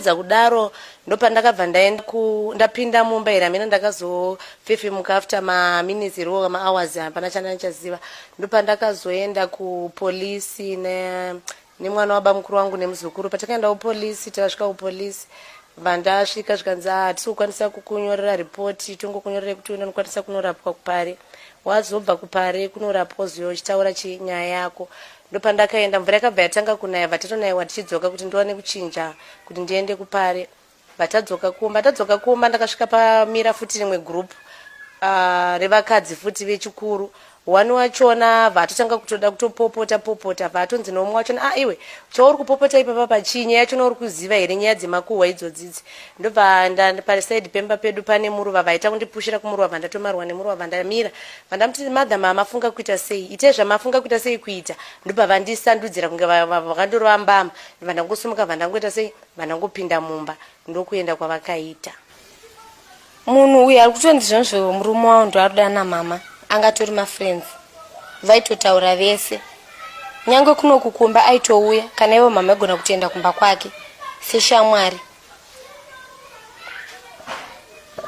ndapedza kudaro ndopandakabva ndapinda mumba ira mina ndakazofefemuka after minutes ro hours hapana chandachaziva ndopandakazoenda kupolisi nemwana waba mukuru wangu nemuzukuru patakaenda kupolisi tasvika kupolisi vandasvika zvikanzi hatisi kukwanisa kukunyorera ripoti tongokunyorera kuti unokwanisa kunorapwa kupare wazobva kupare kunorapwa zuyo uchitaura chinyaya yako ndopandakaenda mvura yakabva yatanga kunaya vatatonayiwa tichidzoka kuti ndiwane kuchinja kuti ndiende kupare vatadzoka kumba ndakasvika pamira futi rimwe group revakadzi futi vechikuru wani wachona vatotanga kutoda kutopopota vatonzi nomwe wachona iwe chauri kupopota ipapa pachinya yachona uri kuziva here nyaya dzemakuhwa idzodzidzi ndobva pariside pemba pedu pane muruva vaita kundipushira kumuruva vandatomarwa nemuruva vandamira vandamuti madha mafunga kuita sei ite zvamafunga kuita sei kuita ndobva vandisandudzira kunge vakandorova mbama vandangosumuka vandangoita sei vandangopinda mumba ndokuenda kwavakaita munhu uyu ari kutondizvonzvo murume wavo ndo aruda namama angatori mafriends vaitotaura vese nyange kuno kukumba aitouya kana ivo mama agona kutoenda kumba kwake seshamwari.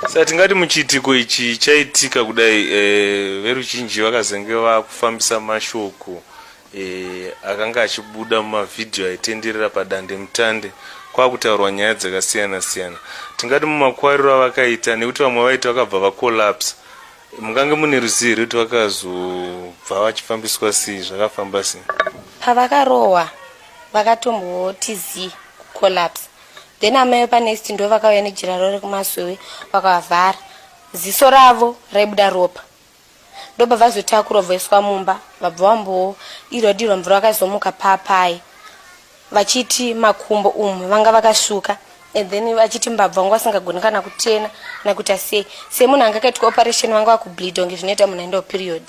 Saka tingati muchiitiko ichi chaitika kudai veruzhinji vakazenge vakufambisa mashoko akanga achibuda mumavhidhiyo aitenderera padande mutande kwakutaurwa nyaya dzakasiyana siyana. Tingati mumakwariro avakaita nekuti vamwe vaita vakabva vakolapsa mungange mune ruzivo rwekuti vakazobva vachifambiswa sei zvakafamba sei? Pavakarohwa vakatombotizi collapse then amai panext ndo vakauya nejira rori kumaswewe vakavhara ziso ravo raibuda ropa ndobva vazotakurwa voiswa mumba vabva vambodirwa mvura vakazomuka papai vachiti makumbo vanga vakasvuka and then vachiti mbabva vanga vasingagoni kana kutena kana kuita sei semunhu anga akaitwa operation vanga vakubleed kunge zvinoita munhu aenda period.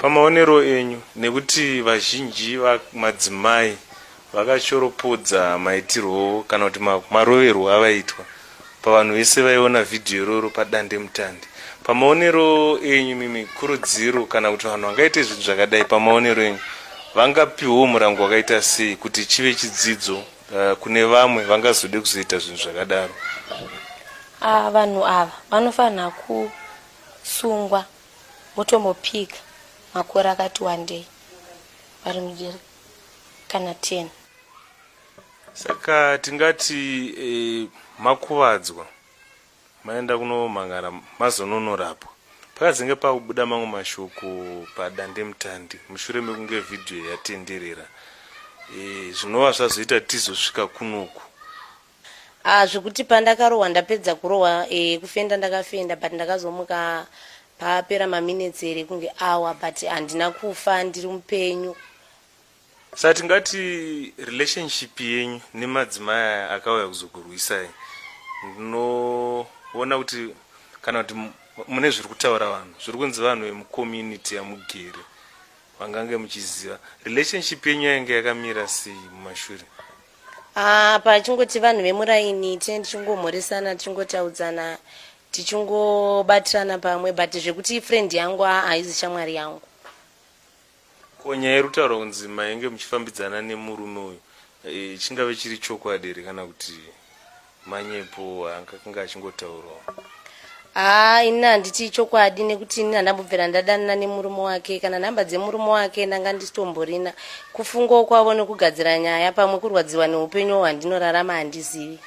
Pamaonero enyu nekuti vazhinji madzimai vakachoropodza maitirwo kana kuti maroverwo avaitwa pavanhu vese vaiona vhidhiyo iroro padande mutande, pamaonero enyu mimi kurudziro kana kuti vanhu vangaite zvinhu zvakadai pamaonero enyu vangapiwo murango wakaita sei kuti chive chidzidzo kune vamwe vangazode kuzoita zvinhu zvakadaro? Vanhu ava vanofanira kusungwa votombopika makore akati wandei vari mujeri kana 10. Saka tingati makuvadzwa maenda kunomangara mazononorapwa pakazenge pakubuda mamwe mashoko padande mutande mushure mekunge vhidhiyo yatenderera zvinova zvazoita tizosvika kunoku zvekuti pandakarohwa ndapedza kurohwa kufenda ndakafenda but ndakazomuka papera maminutes here kunge hour but handina kufa ndiri mupenyu. Saka tingati relationship yenyu nemadzimai akauya kuzokurwisai ndinoona kuti kana kuti mune zviri kutaura vanhu zviri kunzi vanhu vemucommunity yamugere vangange muchiziva relationship yenyu yainge yakamira sei mumashure? Pachingoti vanhu vemuraini tine tichingomhoresana tichingotaudzana tichingobatirana pamwe but zvekuti friend yangu haizi shamwari yangu. Konya yerutaura kunzi mainge muchifambidzana nemurume uyu chingave chiri chokwadi here kana kuti manyepo akanga achingotaurawo? Ini handiti chokwadi nekuti ini handambobvera ndadanana nemurume wake kana nhamba dzemurume wake ndanga ndisitomborina kufungawo kwavo nekugadzira nyaya pamwe kurwadziwa neupenyu hwandinorarama handizivi.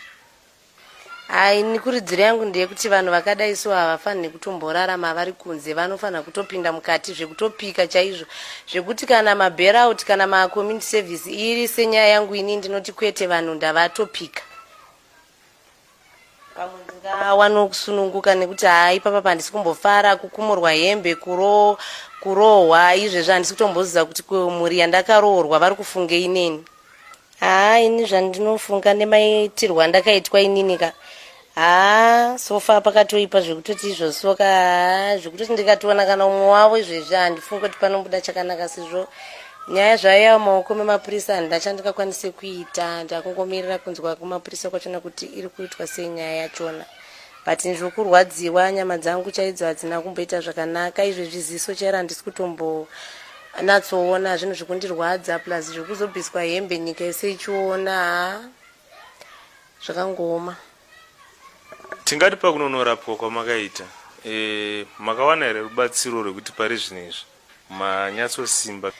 Ini kurudziro yangu ndeyekuti vanhu vakadai so havafaniri kutomborarama vari kunze vanofanira kutopinda mukati zvekutopika chaizvo zvekuti kana mabailout kana macommunity service iri senyaya yangu ini ndinoti kwete vanhu ndavatopika pamwe ndingawana kusununguka nekuti ipapa pandisi kumbofara kukumurwa hembe kurohwa izvezvo handisi kutomboziva kuti mhuri yandakaroorwa vari kufunga ineni. Ini zvandinofunga nemaitirwa ndakaitwa inini ka sofa pakatoipa zvekutoti izvosoka zvekutoti ndikatoona kana umwe wavo izvezvi handifunga kuti panombuda chakanaka sezvo nyaya zvaiya mumaoko memapurisa handina chandingakwanise kuita ndakungomirira kunzwa kumapurisa kwachona kuti iri kuitwa sei nyaya yachona but ndirikurwadziwa nyama dzangu chaidzo hadzina kumboita zvakanaka izvezvi ziso chairo handisi kutombo natsoona zvinhu zvikundirwadza plus zvekuzobviswa hembe nyika yese ichiona zvakangoma. Tingati pakunonorapwa kwamakaita makawana here rubatsiro rwekuti pari zvinezvi manyatsosimba?